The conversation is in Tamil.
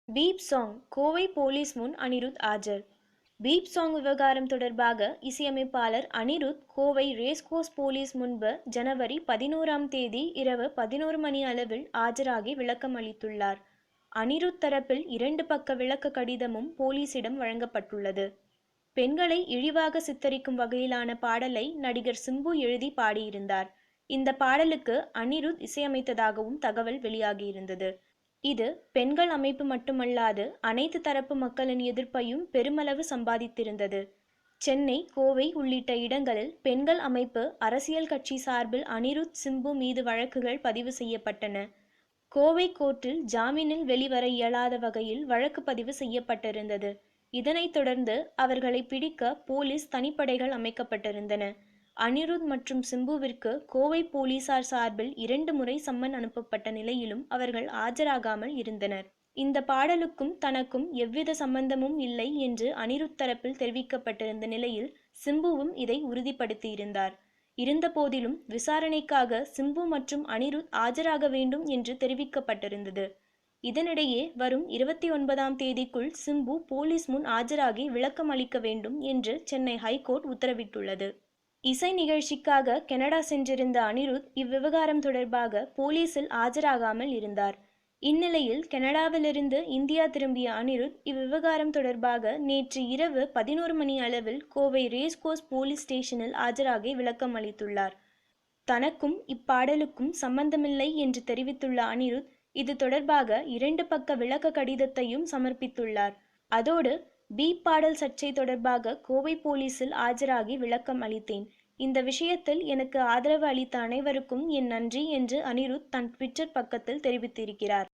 பீப் சாங் கோவை போலீஸ் முன் அனிருத் ஆஜர். பீப் சாங் விவகாரம் தொடர்பாக இசையமைப்பாளர் அனிருத் கோவை ரேஸ்கோர்ஸ் போலீஸ் முன்பு ஜனவரி 11ஆம் தேதி இரவு 11 மணி அளவில் ஆஜராகி விளக்கம் அளித்துள்ளார். அனிருத் தரப்பில் 2 பக்க விளக்க கடிதமும் போலீசிடம் வழங்கப்பட்டுள்ளது. பெண்களை இழிவாக சித்தரிக்கும் வகையிலான பாடலை நடிகர் சிம்பு எழுதி பாடியிருந்தார். இந்த பாடலுக்கு அனிருத் இசையமைத்ததாகவும் தகவல் வெளியாகியிருந்தது. இது பெண்கள் அமைப்பு மட்டுமல்லாது அனைத்து தரப்பு மக்களின் எதிர்ப்பையும் பெருமளவு சம்பாதித்திருந்தது. சென்னை, கோவை உள்ளிட்ட இடங்களில் பெண்கள் அமைப்பு, அரசியல் கட்சி சார்பில் அனிருத், சிம்பு மீது வழக்குகள் பதிவு செய்யப்பட்டன. கோவை கோர்ட்டில் ஜாமீனில் வெளிவர இயலாத வகையில் வழக்கு பதிவு செய்யப்பட்டிருந்தது. இதனைத் தொடர்ந்து அவர்களை பிடிக்க போலீஸ் தனிப்படைகள் அமைக்கப்பட்டிருந்தன. அனிருத் மற்றும் சிம்புவிற்கு கோவை போலீசார் சார்பில் 2 முறை சம்மன் அனுப்பப்பட்ட நிலையிலும் அவர்கள் ஆஜராகாமல் இருந்தனர். இந்த பாடலுக்கும் தனக்கும் எவ்வித சம்பந்தமும் இல்லை என்று அனிருத் தரப்பில் தெரிவிக்கப்பட்டிருந்த நிலையில் சிம்புவும் இதை உறுதிப்படுத்தியிருந்தார். இருந்தபோதிலும் விசாரணைக்காக சிம்பு மற்றும் அனிருத் ஆஜராக வேண்டும் என்று தெரிவிக்கப்பட்டிருந்தது. இதனிடையே வரும் 29ஆம் தேதிக்குள் சிம்பு போலீஸ் முன் ஆஜராகி விளக்கம் அளிக்க வேண்டும் என்று சென்னை ஹைகோர்ட் உத்தரவிட்டுள்ளது. இசை நிகழ்ச்சிக்காக கனடா சென்றிருந்த அனிருத் இவ்விவகாரம் தொடர்பாக போலீசில் ஆஜராகாமல் இருந்தார். இந்நிலையில் கனடாவிலிருந்து இந்தியா திரும்பிய அனிருத் இவ்விவகாரம் தொடர்பாக நேற்று இரவு 11 மணி அளவில் கோவை ரேஸ்கோர்ஸ் போலீஸ் ஸ்டேஷனில் ஆஜராகி விளக்கம் அளித்துள்ளார். தனக்கும் இப்பாடலுக்கும் சம்பந்தமில்லை என்று தெரிவித்துள்ள அனிருத் இது தொடர்பாக 2 பக்க விளக்க கடிதத்தையும் சமர்ப்பித்துள்ளார். அதோடு பீப் பாடல் சர்ச்சை தொடர்பாக கோவை போலீசில் ஆஜராகி விளக்கம் அளித்தேன். இந்த விஷயத்தில் எனக்கு ஆதரவு அளித்த அனைவருக்கும் என் நன்றி என்று அனிருத் தன் ட்விட்டர் பக்கத்தில் தெரிவித்திருக்கிறார்.